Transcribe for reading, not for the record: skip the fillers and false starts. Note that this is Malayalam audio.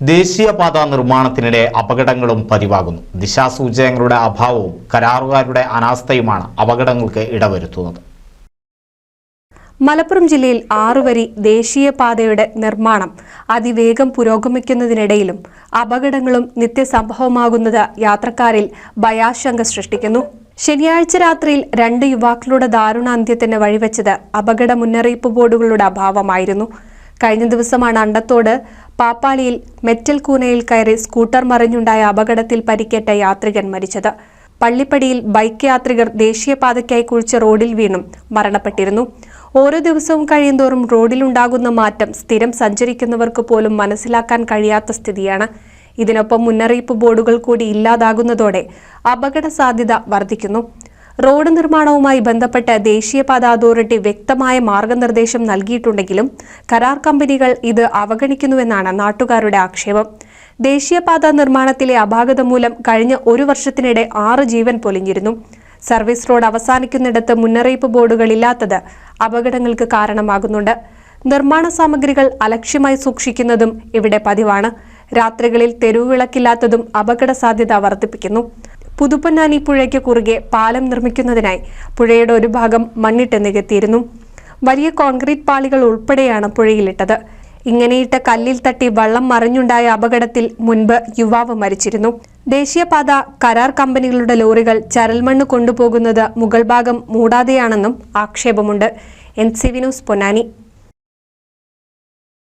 ദേശീയപാത നിർമ്മാണത്തിനിടെ അപകടങ്ങളും പതിവാകുന്നു. ദിശാസൂചകങ്ങളുടെ അഭാവവും കരാറുകാരുടെ അനാസ്ഥയുമാണ് അപകടങ്ങൾക്ക് ഇടവരുത്തുന്നത്. മലപ്പുറം ജില്ലയിൽ 6 വരി ദേശീയപാതയുടെ നിർമ്മാണം അതിവേഗം പുരോഗമിക്കുന്നതിനിടയിലും അപകടങ്ങളും നിത്യസംഭവമാകുന്നത് യാത്രക്കാരിൽ ഭയാശങ്ക സൃഷ്ടിക്കുന്നു. ശനിയാഴ്ച രാത്രിയിൽ 2 യുവാക്കളുടെ ദാരുണാന്ത്യത്തിന് വഴിവെച്ചത് അപകട മുന്നറിയിപ്പ് ബോർഡുകളുടെ അഭാവമായിരുന്നു. കഴിഞ്ഞ ദിവസമാണ് അണ്ടത്തോട് പാപ്പാളിയിൽ മെറ്റൽ കൂനയിൽ കയറി സ്കൂട്ടർ മറിഞ്ഞുണ്ടായ അപകടത്തിൽ പരിക്കേറ്റ യാത്രികൻ മരിച്ചത്. പള്ളിപ്പടിയിൽ ബൈക്ക് യാത്രികർ ദേശീയപാതയ്ക്കായി കുഴിച്ച റോഡിൽ വീണും മരണപ്പെട്ടിരുന്നു. ഓരോ ദിവസവും കഴിയുന്തോറും റോഡിലുണ്ടാകുന്ന മാറ്റം സ്ഥിരം സഞ്ചരിക്കുന്നവർക്ക് പോലും മനസ്സിലാക്കാൻ കഴിയാത്ത സ്ഥിതിയാണ്. ഇതിനൊപ്പം മുന്നറിയിപ്പ് ബോർഡുകൾ കൂടി ഇല്ലാതാകുന്നതോടെ അപകട സാധ്യത വർദ്ധിക്കുന്നു. റോഡ് നിർമ്മാണവുമായി ബന്ധപ്പെട്ട് ദേശീയപാത അതോറിറ്റി വ്യക്തമായ മാർഗനിർദ്ദേശം നൽകിയിട്ടുണ്ടെങ്കിലും കരാർ കമ്പനികൾ ഇത് അവഗണിക്കുന്നുവെന്നാണ് നാട്ടുകാരുടെ ആക്ഷേപം. ദേശീയപാത നിർമ്മാണത്തിലെ അപാകത മൂലം കഴിഞ്ഞ 1 വർഷത്തിനിടെ 6 ജീവൻ പൊലിഞ്ഞിരുന്നു. സർവീസ് റോഡ് അവസാനിക്കുന്നിടത്ത് മുന്നറിയിപ്പ് ബോർഡുകൾ ഇല്ലാത്തത് അപകടങ്ങൾക്ക് കാരണമാകുന്നുണ്ട്. നിർമ്മാണ സാമഗ്രികൾ അലക്ഷ്യമായി സൂക്ഷിക്കുന്നതും ഇവിടെ പതിവാണ്. രാത്രികളിൽ തെരുവുവിളക്കില്ലാത്തതും അപകട സാധ്യത വർദ്ധിപ്പിക്കുന്നു. പുതുപ്പൊന്നാനി പുഴയ്ക്ക് കുറുകെ പാലം നിർമ്മിക്കുന്നതിനായി പുഴയുടെ ഒരു ഭാഗം മണ്ണിട്ട് നികത്തിയിരുന്നു. വലിയ കോൺക്രീറ്റ് പാളികൾ ഉൾപ്പെടെയാണ് പുഴയിലിട്ടത്. ഇങ്ങനെയിട്ട കല്ലിൽ തട്ടി വള്ളം മറിഞ്ഞുണ്ടായ അപകടത്തിൽ മുൻപ് യുവാവ് മരിച്ചിരുന്നു. ദേശീയപാത കരാർ കമ്പനികളുടെ ലോറികൾ ചരൽമണ്ണ് കൊണ്ടുപോകുന്നത് മുകൾ ഭാഗം മൂടാതെയാണെന്നും ആക്ഷേപമുണ്ട്. NCV news Ponnani.